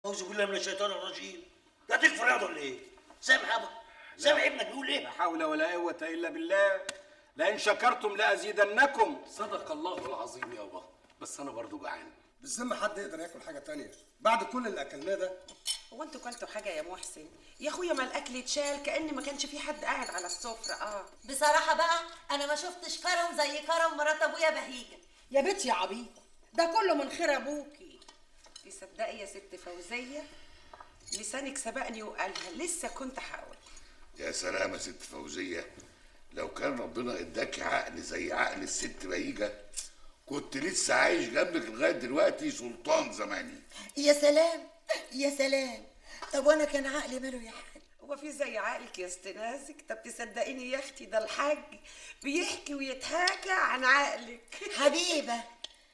أعوذ بالله من الشيطان الرجيم. ده تكفر ياض ولا إيه؟ سامع أبا؟ سامع ابنك بيقول إيه؟ لا حول ولا قوة إلا بالله. لئن شكرتم لأزيدنكم. صدق الله العظيم يابا، بس أنا برضو جعان. بالذمة حد يقدر ياكل حاجة تانية بعد كل اللي أكلناه ده؟ هو انتوا كلتوا حاجه يا محسن؟ يا اخويا ما الاكل اتشال كأن ما كانش في حد قاعد على السفره. بصراحة بقى أنا ما شفتش كرم زي كرم مرات أبويا بهيجة. يا بنتي يا عبيطه، ده كله من خير ابوكي. تصدقي يا ست فوزيه، لسانك سبقني وقالها، لسه كنت هقول. يا سلام يا ست فوزية، لو كان ربنا اداكي عقل زي عقل الست بهيجة كنت لسه عايش جنبك لغاية دلوقتي سلطان زماني. يا سلام يا سلام. طب وانا كان عقلي ماله يا حاج؟ هو في زي عقلك يا استنازك؟ طب تصدقيني يا اختي ده الحاج بيحكي ويتحاكى عن عقلك. حبيبه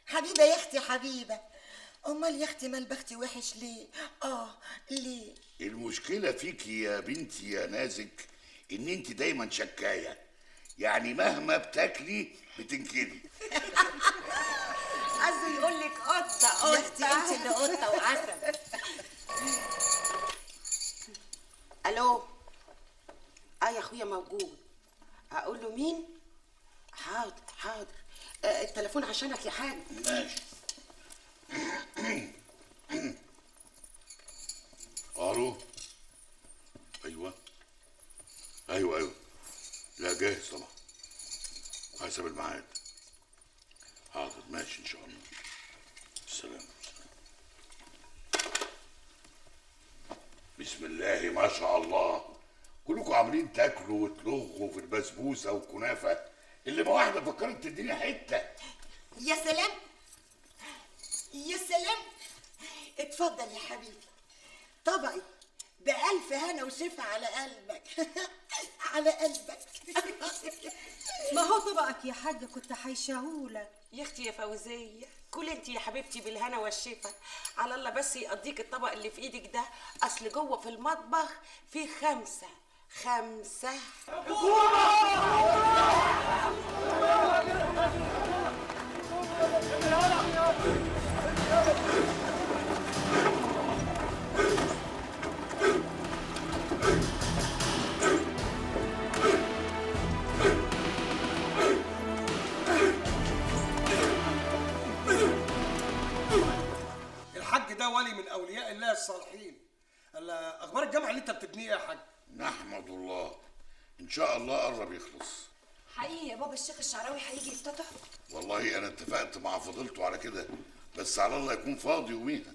حبيبه يا اختي حبيبه. امال يا اختي مال بختي وحش ليه؟ ليه؟ المشكلة فيكي يا بنتي يا نازك ان انت دايما شكاية، يعني مهما بتاكلي بتنكدي. عايز يقول لك قطه يا اختي انت اللي قطه وعسل. الو. يا اخويا موجود. هقول له مين؟ حاضر. التليفون عشانك يا حاج. ماشي. الو. ايوه لا جاهز طبعا، حسب الميعاد. حاضر ماشي ان شاء الله. السلام. بسم الله ما شاء الله، كلكم عاملين تاكلوا وتلغوا في البسبوسه والكنافه اللي ما واحده فكرت تديني حته. يا سلام يا سلام. اتفضل يا حبيبي، طبعي بألف هنا وشفا على قلبك. على قلبك. ما هو طبقك يا حاجه كنت حيشهولك. يا اختي يا فوزيه، كل انت يا حبيبتي بالهنا والشفا. على الله بس يقضيك الطبق اللي في ايدك ده، اصل جوه في المطبخ في خمسه. الحاج ده ولي من أولياء الله الصالحين. أخبار الجامع اللي أنت بتبنيه يا حاج؟ نحمد الله، ان شاء الله قرب يخلص. حقيقي يا بابا الشيخ الشعراوي هيجي يفتتح؟ والله انا اتفقت مع فضيلته على كده، بس على الله يكون فاضي يوميها.